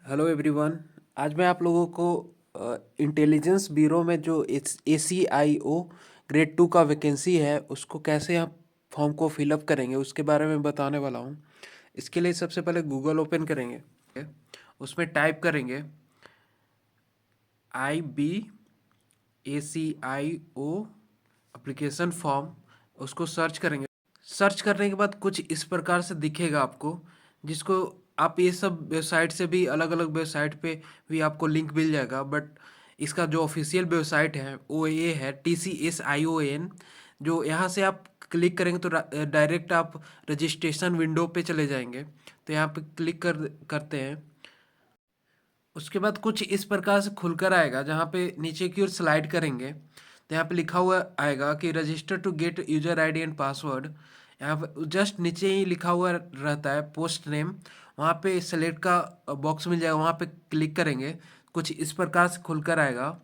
Hello everyone. आज मैं आप लोगों को इंटेलिजेंस ब्यूरो में जो ACIO ग्रेड 2 का वैकेंसी है उसको कैसे आप फॉर्म को फिलअप करेंगे उसके बारे में बताने वाला हूँ। इसके लिए सबसे पहले गूगल ओपन करेंगे, उसमें टाइप करेंगे IBACIO एप्लीकेशन फॉर्म, उसको सर्च करेंगे। सर्च करने के बाद कुछ इस प्रकार से दिखेगा आपको, जिसको आप ये सब वेबसाइट से भी अलग अलग वेबसाइट पे भी आपको लिंक मिल जाएगा, बट इसका जो ऑफिशियल वेबसाइट है वो ये है TCSION। जो यहाँ से आप क्लिक करेंगे तो डायरेक्ट आप रजिस्ट्रेशन विंडो पे चले जाएंगे। तो यहाँ पे क्लिक करते हैं। उसके बाद कुछ इस प्रकार से खुलकर आएगा, जहाँ पे नीचे की ओर स्लाइड करेंगे तो यहाँ पे लिखा हुआ आएगा कि register to get user ID and password. यहाँ पे जस्ट नीचे ही लिखा हुआ रहता है पोस्ट नेम, वहाँ पे सेलेक्ट का बॉक्स मिल जाएगा, वहाँ पे क्लिक करेंगे। कुछ इस प्रकार से खुलकर आएगा,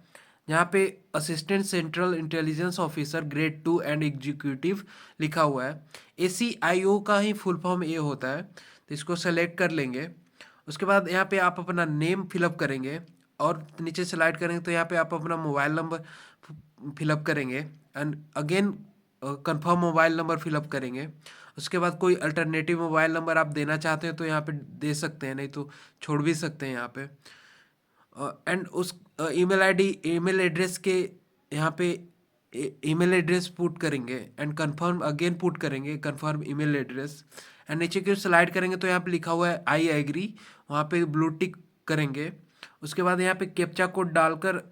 यहाँ पे assistant central intelligence officer grade 2 and executive लिखा हुआ है। ACIO का ही फुल फॉर्म ये होता है, तो इसको सेलेक्ट कर लेंगे। उसके बाद यहाँ पे आप अपना नेम फिलअप करेंगे और नीचे स्लाइड करेंगे तो यहाँ पे आप अपना मोबाइल नंबर फिलअप करेंगे and again confirm mobile number fill up करेंगे। उसके बाद कोई अल्टरनेटिव मोबाइल नंबर आप देना चाहते हैं तो यहाँ पे दे सकते हैं, नहीं तो छोड़ भी सकते हैं यहाँ पे। एंड उस ईमेल एड्रेस के यहाँ पे ईमेल एड्रेस पुट करेंगे एंड कंफर्म अगेन पुट करेंगे कंफर्म ईमेल एड्रेस। एंड नीचे की स्लाइड करेंगे तो यहाँ पे लिखा हुआ है आई एग्री, वहाँ पे ब्लू टिक करेंगे। उसके बाद यहाँ पे कैप्चा कोड डालकर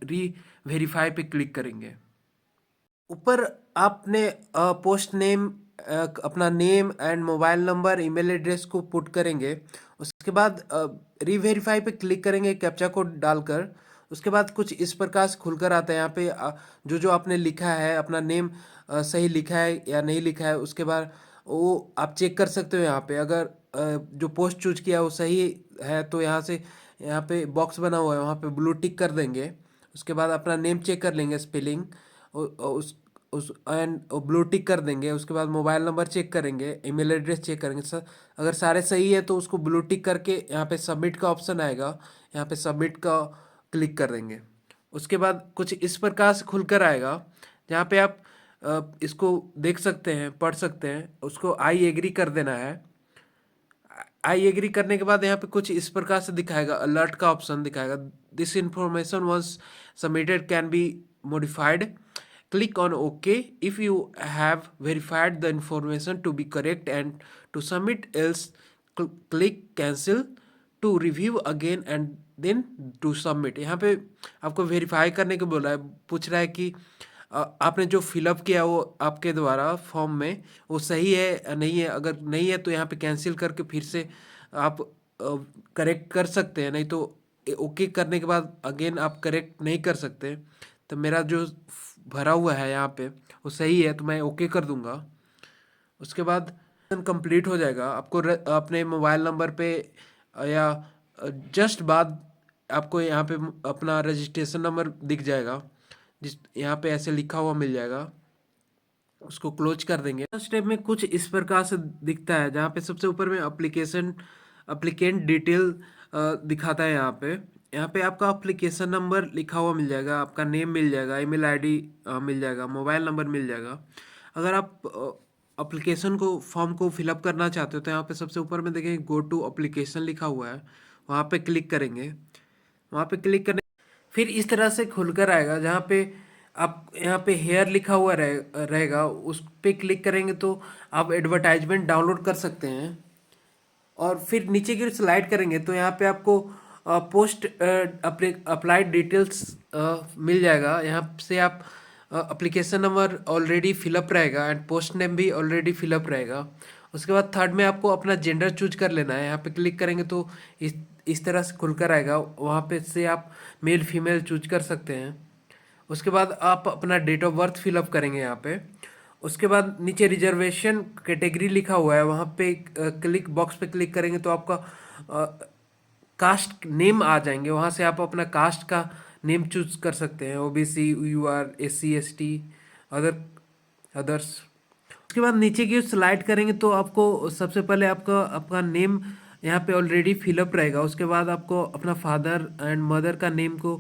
री वेरीफाई पे क्लिक करेंगे। ऊपर आपने पोस्ट नेम, अपना name and mobile number email address को पुट करेंगे। उसके बाद री वेरीफाई पे क्लिक करेंगे कैप्चा कोड डालकर। उसके बाद कुछ इस प्रकार से खुलकर आता है, यहाँ पे जो जो आपने लिखा है अपना नेम सही लिखा है या नहीं लिखा है, उसके बाद वो आप चेक कर सकते हो। यहाँ पे अगर जो पोस्ट चूज किया वो सही है तो यहाँ से यहाँ पे बॉक्स बना हुआ है, वहाँ पे ब्लू टिक कर देंगे। उसके बाद अपना नेम चेक कर लेंगे, स्पेलिंग उस एंड ब्लू टिक कर देंगे। उसके बाद मोबाइल नंबर चेक करेंगे, ईमेल एड्रेस चेक करेंगे सर। अगर सारे सही है तो उसको ब्लू टिक करके यहाँ पे सबमिट का ऑप्शन आएगा, यहाँ पे सबमिट का क्लिक कर देंगे। उसके बाद कुछ इस प्रकार से खुलकर आएगा, जहाँ पे आप इसको देख सकते हैं, पढ़ सकते हैं। उसको आई एग्री कर देना है। आई एग्री करने के बाद यहाँ पे कुछ इस प्रकार से दिखाएगा, अलर्ट का ऑप्शन दिखाएगा। This information was submitted can be modified. Click on OK if you have verified the information to be correct and to submit, else click cancel to review again and then to submit। यहाँ पे आपको verify करने को बोला है, पूछ रहा है कि आपने जो फिलअप किया वो आपके द्वारा फॉर्म में वो सही है या नहीं है। अगर नहीं है तो यहाँ पे कैंसिल करके फिर से आप करेक्ट कर सकते हैं, नहीं तो ओके करने के बाद अगेन आप करेक्ट नहीं कर सकते। तो मेरा जो भरा हुआ है यहाँ पे वो सही है तो मैं ओके कर दूंगा। उसके बाद कंप्लीट हो जाएगा। आपको अपने मोबाइल नंबर पे या जस्ट बाद आपको यहाँ पे अपना रजिस्ट्रेशन नंबर दिख जाएगा, जिस यहाँ पे ऐसे लिखा हुआ मिल जाएगा। उसको क्लोज कर देंगे। स्टेप में कुछ इस प्रकार से दिखता है, जहाँ पे सबसे ऊपर में अप्लीकेंट डिटेल दिखाता है। यहाँ पे आपका अप्लीकेशन नंबर लिखा हुआ मिल जाएगा, आपका नेम मिल जाएगा, ईमेल आईडी मिल जाएगा, मोबाइल नंबर मिल जाएगा। अगर आप अप्लीकेशन को फॉर्म को फिलअप करना चाहते हो तो यहाँ पे सबसे ऊपर में देखेंगे गो टू अप्लीकेशन लिखा हुआ है, वहाँ पे क्लिक करेंगे। वहाँ पे क्लिक करने फिर इस तरह से खुलकर आएगा, जहाँ पे आप यहाँ पे हेयर लिखा हुआ रहेगा, उस पे क्लिक करेंगे तो आप एडवर्टाइजमेंट डाउनलोड कर सकते हैं। और फिर नीचे की स्लाइड करेंगे तो यहाँ पे आपको पोस्ट अप्लाइड डिटेल्स मिल जाएगा। यहाँ से आप अप्लीकेशन नंबर ऑलरेडी फिलअप रहेगा एंड पोस्ट नेम भी ऑलरेडी फिलअप रहेगा। उसके बाद थर्ड में आपको अपना जेंडर चूज कर लेना है। यहाँ पे क्लिक करेंगे तो इस तरह से खुलकर आएगा, वहाँ पे से आप मेल फीमेल चूज कर सकते हैं। उसके बाद आप अपना डेट ऑफ बर्थ फिलअप करेंगे यहाँ पे। उसके बाद नीचे रिजर्वेशन कैटेगरी लिखा हुआ है, वहाँ पे क्लिक बॉक्स पे क्लिक करेंगे तो आपका कास्ट नेम आ जाएंगे, वहाँ से आप अपना कास्ट का नेम चूज कर सकते हैं, OBC, UR, SC ST, others. उसके बाद नीचे की स्लाइड करेंगे तो आपको सबसे पहले आपका आपका नेम यहाँ पे ऑलरेडी फिलअप रहेगा। उसके बाद आपको अपना फादर एंड मदर का नेम को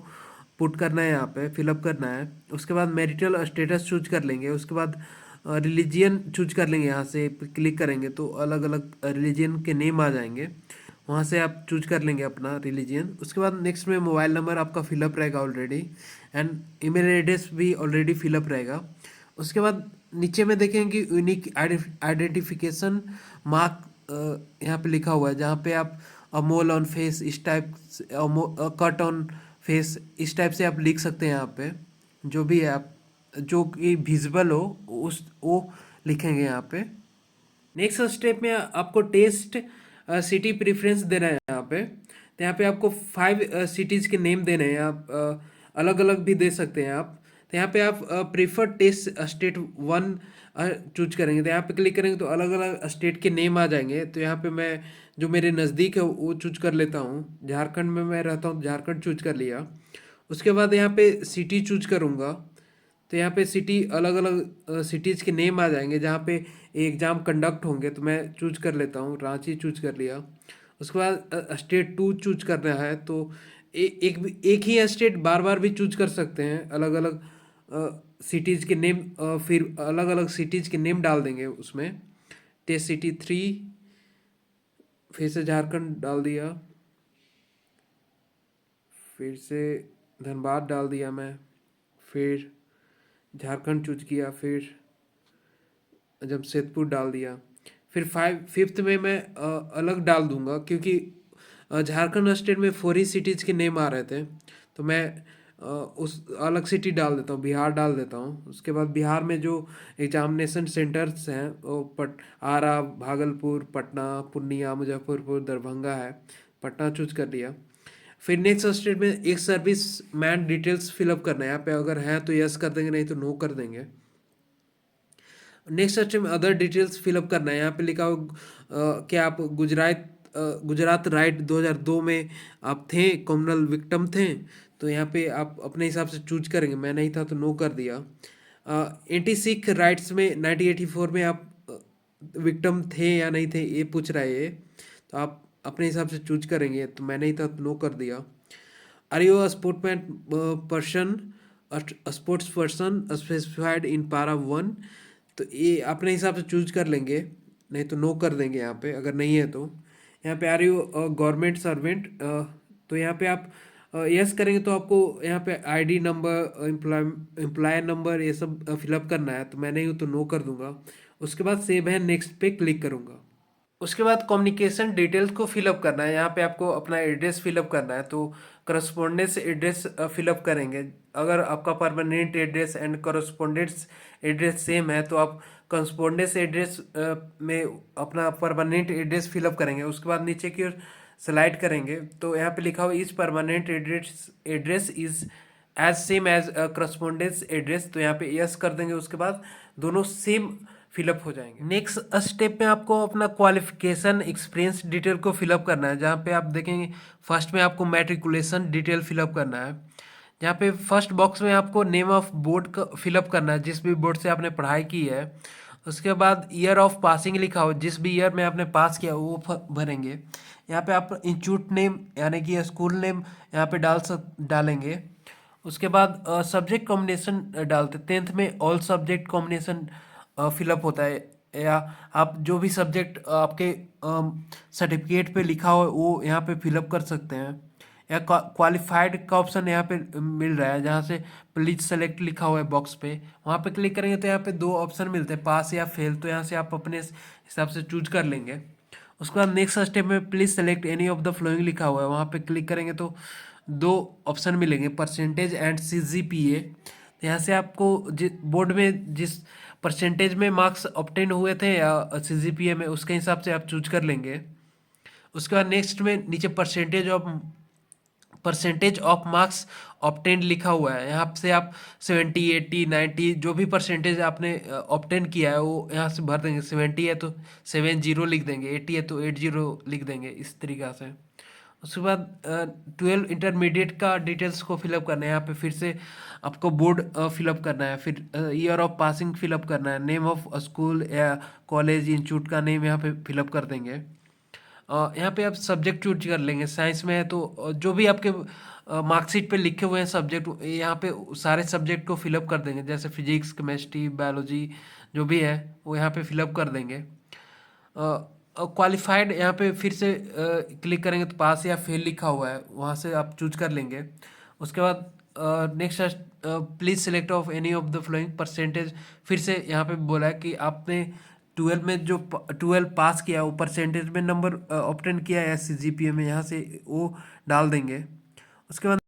पुट करना है, यहाँ पे फिलअप करना है। उसके बाद मैरिटल स्टेटस चूज कर लेंगे। उसके बाद रिलीजियन चूज कर लेंगे। यहाँ से क्लिक करेंगे तो अलग अलग रिलीजियन के नेम आ जाएंगे, वहाँ से आप चूज कर लेंगे अपना रिलीजियन। उसके बाद नेक्स्ट में मोबाइल नंबर आपका फिलअप रहेगा ऑलरेडी, एंड ईमेल एड्रेस भी ऑलरेडी फिलअप रहेगा। उसके बाद नीचे में देखेंगे कि यूनिक आइडेंटिफिकेशन मार्क यहाँ पे लिखा हुआ है, जहाँ पे आप मोल ऑन फेस इस टाइप, कट ऑन फेस इस टाइप से आप लिख सकते हैं। यहाँ पे जो भी है आप जो कि विजिबल हो उस वो लिखेंगे यहाँ पे। नेक्स्ट स्टेप में आपको टेस्ट सिटी प्रेफरेंस देना है यहाँ पे। तो यहाँ पे आपको 5 सिटीज़ के नेम देने हैं। आप अलग अलग भी दे सकते हैं आप। तो यहाँ पे आप प्रीफर टेस्ट स्टेट 1 चूज करेंगे। तो यहाँ पे क्लिक करेंगे तो अलग अलग स्टेट के नेम आ जाएंगे। तो यहाँ पे मैं जो मेरे नज़दीक है वो चूज कर लेता हूँ। झारखंड में मैं रहता हूँ, झारखंड चूज कर लिया। उसके बाद यहाँ पे सिटी चूज करूँगा। तो यहाँ पे सिटी अलग अलग सिटीज़ के नेम आ जाएंगे जहाँ पे एग्ज़ाम कंडक्ट होंगे। तो मैं चूज कर लेता हूँ, रांची चूज कर लिया। उसके बाद स्टेट 2 चूज करना है। तो एक ही स्टेट बार बार भी चूज कर सकते हैं। अलग अलग सिटीज़ के नेम, फिर अलग अलग सिटीज़ के नेम डाल देंगे उसमें। टेस्ट सिटी 3, फिर से झारखंड डाल दिया, फिर से धनबाद डाल दिया मैं, फिर झारखंड चूज किया, फिर जमशेदपुर डाल दिया। फिर फिफ्थ में मैं अलग डाल दूंगा, क्योंकि झारखंड स्टेट में 4 ही सिटीज़ के नेम आ रहे थे। तो मैं उस अलग सिटी डाल देता हूँ, बिहार डाल देता हूँ। उसके बाद बिहार में जो एग्जामिनेशन सेंटर्स हैं वो आरा, भागलपुर, पटना, पूर्णिया, मुजफ्फरपुर, दरभंगा है। पटना चूज कर लिया। फिर नेक्स्ट स्टेट में एक सर्विस मैन डिटेल्स फिलअप करना है। यहाँ पे अगर है तो यस कर देंगे, नहीं तो नो कर देंगे। नेक्स्ट स्टेप में अदर डिटेल्स फिलअप करना है। यहाँ पे लिखा हो कि आप गुजरात राइट 2002 में आप थे, कम्युनल विक्टिम थे। तो यहाँ पे आप अपने हिसाब से चूज करेंगे। मैं नहीं था तो नो कर दिया। एंटी सिख राइट्स में 1984 में आप विक्टिम थे या नहीं थे ये पूछ रहा है ये। तो आप अपने हिसाब से चूज करेंगे। तो मैं नहीं था तो नो कर दिया। Are you a sportsman person, sports person specified in para 1। तो ये अपने हिसाब से चूज कर लेंगे, नहीं तो नो कर देंगे यहाँ पे अगर नहीं है तो। यहाँ पे आर यू गवर्नमेंट सर्वेंट, तो यहाँ पे आप यस करेंगे तो आपको यहाँ पे आईडी नंबर, एम्प्लॉय नंबर ये सब फिलअप करना है। तो मैं नहीं हूँ तो नो कर दूंगा। उसके बाद सेव है नेक्स्ट पे क्लिक करूँगा। उसके बाद कम्युनिकेशन डिटेल्स को फिलअप करना है। यहाँ पे आपको अपना एड्रेस फिलअप करना है। तो करस्पॉन्डेंस एड्रेस फिलअप करेंगे। अगर आपका permanent address and correspondence address same है तो आप करस्पॉन्डेंस एड्रेस में अपना परमानेंट एड्रेस फिलअप करेंगे। उसके बाद नीचे की ओर स्लाइड करेंगे तो यहाँ पे लिखा हुआ is permanent address is as same as correspondence address. तो यहाँ पे यस कर देंगे। उसके बाद दोनों सेम फिलअप हो जाएंगे। नेक्स्ट स्टेप में आपको अपना क्वालिफिकेशन एक्सपीरियंस डिटेल को फिलअप करना है। जहाँ पे आप देखेंगे फर्स्ट में आपको मैट्रिकुलेशन डिटेल फिलअप करना है। जहाँ पे फर्स्ट बॉक्स में आपको नेम ऑफ बोर्ड का फिलअप करना है, जिस भी बोर्ड से आपने पढ़ाई की है। उसके बाद ईयर ऑफ पासिंग लिखा हो, जिस भी ईयर में आपने पास किया वो भरेंगे। यहाँ पे आप इंस्टीट्यूट नेम यानी कि स्कूल नेम यहाँ पे डालेंगे। उसके बाद सब्जेक्ट कॉम्बिनेशन डालते। 10th में ऑल सब्जेक्ट कॉम्बिनेशन फिलअप होता है, या आप जो भी सब्जेक्ट आपके सर्टिफिकेट पे लिखा हो वो यहाँ पे फिलअप कर सकते हैं। या क्वालिफाइड का ऑप्शन यहाँ पे मिल रहा है, जहाँ से प्लीज सेलेक्ट लिखा हुआ है बॉक्स पे, वहाँ पे क्लिक करेंगे तो यहाँ पे 2 ऑप्शन मिलते हैं, पास या फेल। तो यहाँ से आप अपने हिसाब से चूज कर लेंगे। उसके बाद नेक्स्ट स्टेप में please select any of the flowing लिखा हुआ है, वहाँ पे क्लिक करेंगे तो 2 ऑप्शन मिलेंगे, परसेंटेज एंड CGPA। तो यहाँ से आपको बोर्ड में जिस परसेंटेज में मार्क्स ऑब्टेन हुए थे या CGPA में, उसके हिसाब से आप चूज कर लेंगे। उसके बाद नेक्स्ट में नीचे परसेंटेज ऑफ मार्क्स ऑब्टेन लिखा हुआ है, यहाँ से आप 70, 80, 90 जो भी परसेंटेज आपने ऑब्टेन किया है वो यहाँ से भर देंगे। 70 है तो 70 लिख देंगे, 80 है तो 80 लिख देंगे, इस तरीक़ा से। उसके बाद 12 इंटरमीडिएट का डिटेल्स को फिलअप करना है। यहाँ पे फिर से आपको बोर्ड फिलअप करना है, फिर ईयर ऑफ पासिंग फिलअप करना है, नेम ऑफ स्कूल या कॉलेज इंस्टीट्यूट का नेम यहाँ पे फिलअप कर देंगे। यहाँ पे आप सब्जेक्ट चूज कर लेंगे। साइंस में है तो जो भी आपके मार्कशीट पे लिखे हुए हैं सब्जेक्ट, यहाँ पे सारे सब्जेक्ट को फिलअप कर देंगे। जैसे फिजिक्स, केमिस्ट्री, बायोलॉजी जो भी है वो यहाँ पे फिलअप कर देंगे। क्वालिफाइड यहाँ पे फिर से क्लिक करेंगे तो पास या फेल लिखा हुआ है, वहाँ से आप चूज कर लेंगे। उसके बाद next please select of any of the flowing percentage. फिर से यहाँ पे बोला है कि आपने 12 में जो 12 पास किया वो परसेंटेज में नंबर ऑब्टेन किया है CGPA में, यहाँ से वो डाल देंगे। उसके बाद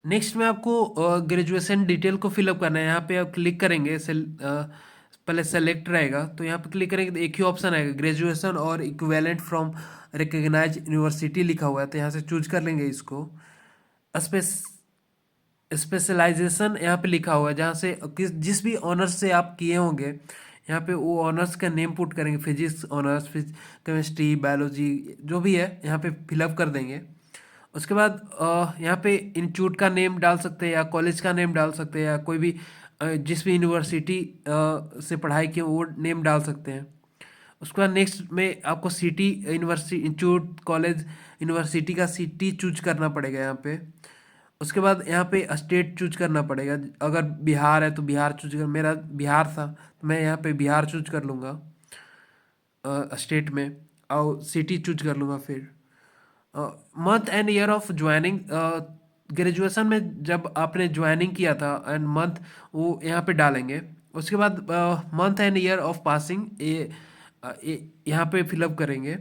नेक्स्ट में आपको ग्रेजुएशन डिटेल को फिलअप करना है। यहाँ पे आप क्लिक करेंगे, पहले सेलेक्ट रहेगा तो यहाँ पे क्लिक करेंगे तो एक ही ऑप्शन आएगा, ग्रेजुएशन और इक्विवेलेंट फ्रॉम रिकग्नाइज यूनिवर्सिटी लिखा हुआ है, तो यहाँ से चूज कर लेंगे इसको। स्पेस स्पेशलाइजेशन यहाँ पे लिखा हुआ है, जहाँ से जिस भी ऑनर्स से आप किए होंगे यहाँ पे वो ऑनर्स का नेम पुट करेंगे। फिजिक्स ऑनर्स, केमिस्ट्री, बायोलॉजी जो भी है यहाँ पे फिलअप कर देंगे। उसके बाद यहाँ पे इंस्टीट्यूट का नेम डाल सकते हैं या कॉलेज का नेम डाल सकते हैं या कोई भी जिस भी यूनिवर्सिटी से पढ़ाई की वो नेम डाल सकते हैं। उसके बाद नेक्स्ट में आपको city, university, institute, college, university का सिटी चूज करना पड़ेगा यहाँ पे। उसके बाद यहाँ पे स्टेट चूज करना पड़ेगा। अगर बिहार है तो बिहार चूज कर, मेरा बिहार था तो मैं यहाँ पे बिहार चूज कर लूँगा स्टेट में, और सिटी चूज कर लूँगा। फिर month and year of joining, graduation में जब आपने ज्वाइनिंग किया था एंड मंथ वो यहाँ पे डालेंगे। उसके बाद month and year of passing यहाँ पे फिलअप करेंगे।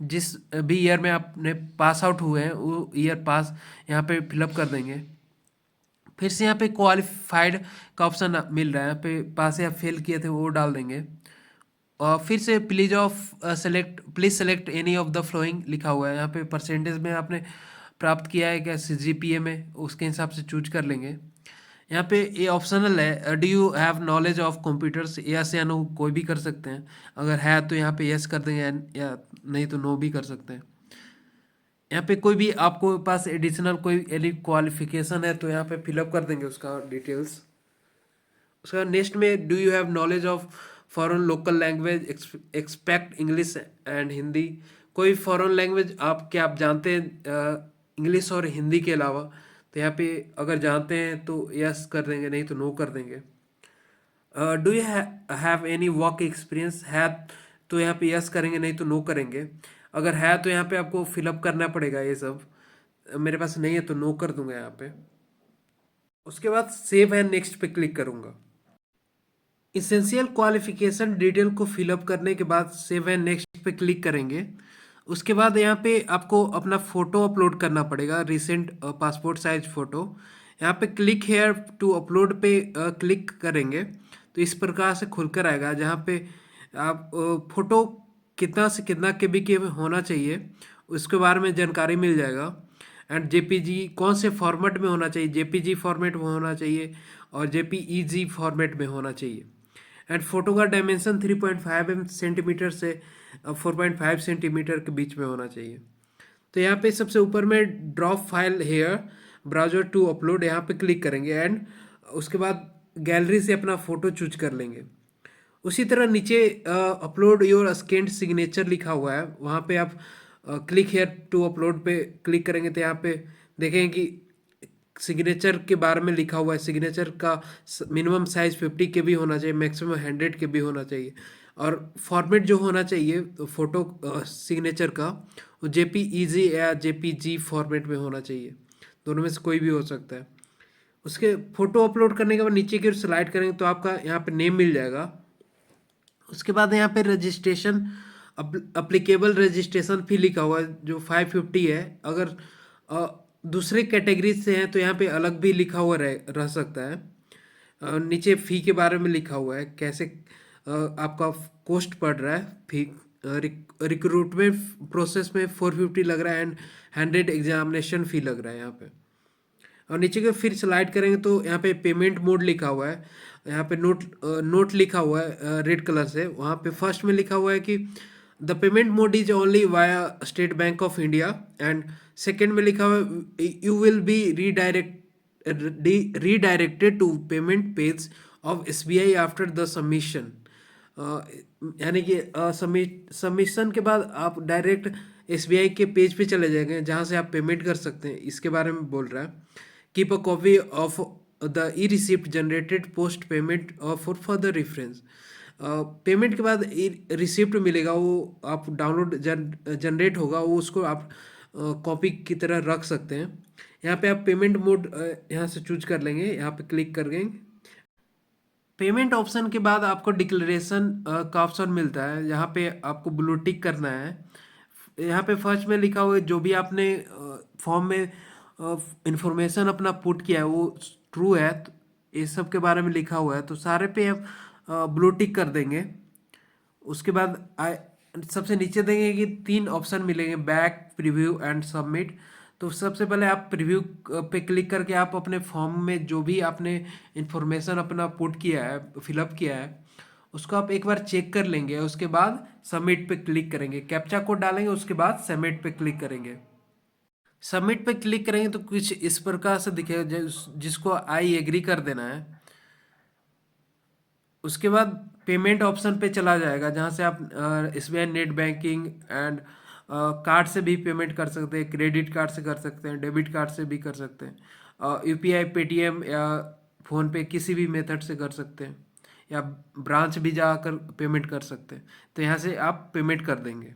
जिस भी ईयर में आपने पास आउट हुए हैं वो ईयर पास यहाँ पे फिलअप कर देंगे। फिर से यहाँ पे क्वालिफाइड का ऑप्शन मिल रहा है, यहाँ पे पास या फेल किए थे वो डाल देंगे। और फिर से please select any of the flowing लिखा हुआ है, यहाँ पे परसेंटेज में आपने प्राप्त किया है क्या CGPA में, उसके हिसाब से चूज कर लेंगे। यहाँ पे ये ऑप्शनल है, do you have knowledge of computers, yes या नो कोई भी कर सकते हैं। अगर है तो यहाँ पे यस कर देंगे या नहीं तो नो भी कर सकते हैं। यहाँ पे कोई भी आपको पास एडिशनल कोई एनी क्वालिफिकेशन है तो यहाँ पे फिलअप कर देंगे उसका डिटेल्स। उसका नेक्स्ट में do you have knowledge of foreign local language expect English and Hindi, कोई फॉरेन लैंग्वेज आप जानते हैं इंग्लिश और हिंदी के अलावा, तो यहाँ पे अगर जानते हैं तो यस कर देंगे, नहीं तो नो कर देंगे। Do you have any work experience, है तो यहाँ पे यस करेंगे, नहीं तो नो करेंगे। अगर है तो यहाँ पे आपको फिलअप करना पड़ेगा ये सब, मेरे पास नहीं है तो नो कर दूंगा यहाँ पे। उसके बाद सेव एंड नेक्स्ट पे क्लिक करूंगा। इसेंशियल क्वालिफिकेशन डिटेल को फिलअप करने के बाद सेव एंड नेक्स्ट पे क्लिक करेंगे। उसके बाद यहाँ पे आपको अपना फ़ोटो अपलोड करना पड़ेगा, रिसेंट पासपोर्ट साइज फ़ोटो। यहाँ पे क्लिक हेयर टू अपलोड पे क्लिक करेंगे तो इस प्रकार से खुलकर आएगा, जहाँ पे आप फ़ोटो कितना से कितना KB के होना चाहिए उसके बारे में जानकारी मिल जाएगा। एंड JPG कौन से फॉर्मेट में होना चाहिए, JPG फॉर्मेट में होना चाहिए और JPEG फॉर्मेट में होना चाहिए। एंड फोटो का डायमेंशन 3.5 सेंटीमीटर से 4.5 सेंटीमीटर के बीच में होना चाहिए। तो यहाँ पे सबसे ऊपर में drop file here browser to upload, यहाँ पे क्लिक करेंगे एंड उसके बाद गैलरी से अपना फ़ोटो चूज कर लेंगे। उसी तरह नीचे अपलोड योर स्कैन्ड सिग्नेचर लिखा हुआ है, वहाँ पे आप क्लिक हेयर टू अपलोड पे क्लिक करेंगे तो यहाँ पे देखेंगे कि सिग्नेचर के बारे में लिखा हुआ है। सिग्नेचर का मिनिमम साइज 50 KB होना चाहिए, मैक्सिमम 100 KB होना चाहिए। और फॉर्मेट जो होना चाहिए तो फोटो सिग्नेचर का वो JPEG या JPG फॉर्मेट में होना चाहिए, दोनों में से कोई भी हो सकता है। उसके फोटो अपलोड करने के बाद नीचे की ओर स्लाइड करेंगे तो आपका यहाँ पे नेम मिल जाएगा। उसके बाद यहाँ पे रजिस्ट्रेशन अप्लीकेबल रजिस्ट्रेशन फी लिखा हुआ है जो 550 है। अगर दूसरे कैटेगरी से हैं तो यहाँ पे अलग भी लिखा हुआ रह सकता है। नीचे फ़ी के बारे में लिखा हुआ है, कैसे आपका कॉस्ट पड़ रहा है फ़ी। रिक्रूटमेंट प्रोसेस में 450 लग रहा है एंड 100 एग्जामिनेशन फ़ी लग रहा है यहाँ पे। और नीचे के फिर स्लाइड करेंगे तो यहाँ पे पेमेंट मोड लिखा हुआ है, यहाँ पे नोट लिखा हुआ है रेड कलर से। वहाँ पे फर्स्ट में लिखा हुआ है कि the payment mode is only via State Bank of India, and second में लिखा हुआ है you will be redirected to payment page of SBI after the submission. यानी कि सबमिशन के बाद आप डायरेक्ट SBI के पेज पे चले जाएंगे जहाँ से आप पेमेंट कर सकते हैं, इसके बारे में बोल रहा है। Keep a copy of the E receipt generated post payment for further reference. Payment के बाद रिसिप्ट मिलेगा, वो आप डाउनलोड जनरेट होगा, वो उसको आप कॉपी की तरह रख सकते हैं। यहाँ पे आप पेमेंट मोड यहाँ से चूज कर लेंगे, यहाँ पे क्लिक कर देंगे। पेमेंट ऑप्शन के बाद आपको डिक्लेरेशन का ऑप्शन मिलता है, यहाँ पे आपको ब्लू टिक करना है। यहाँ पे फर्स्ट में लिखा हुआ है जो भी आपने फॉर्म में इंफॉर्मेशन अपना पुट किया है वो ट्रू है, तो ये सब के बारे में लिखा हुआ है, तो सारे पे आप ब्लू टिक कर देंगे। उसके बाद सबसे नीचे देंगे कि 3 ऑप्शन मिलेंगे, बैक, प्रीव्यू एंड सबमिट। तो सबसे पहले आप प्रीव्यू पे क्लिक करके आप अपने फॉर्म में जो भी आपने इंफॉर्मेशन अपना पुट किया है, फिलअप किया है, उसको आप एक बार चेक कर लेंगे। उसके बाद सबमिट पे क्लिक करेंगे, कैप्चा कोड डालेंगे, उसके बाद सबमिट पे क्लिक करेंगे। सबमिट पे क्लिक करेंगे तो कुछ इस प्रकार से दिखेगा, जिसको आई एग्री कर देना है। उसके बाद पेमेंट ऑप्शन पे चला जाएगा जहाँ से आप SBI net banking and card से भी पेमेंट कर सकते हैं, क्रेडिट कार्ड से कर सकते हैं, डेबिट कार्ड से भी कर सकते हैं, UPI, पेटीएम या फ़ोन पे किसी भी मेथड से कर सकते हैं, या ब्रांच भी जाकर पेमेंट कर सकते हैं। तो यहाँ से आप पेमेंट कर देंगे।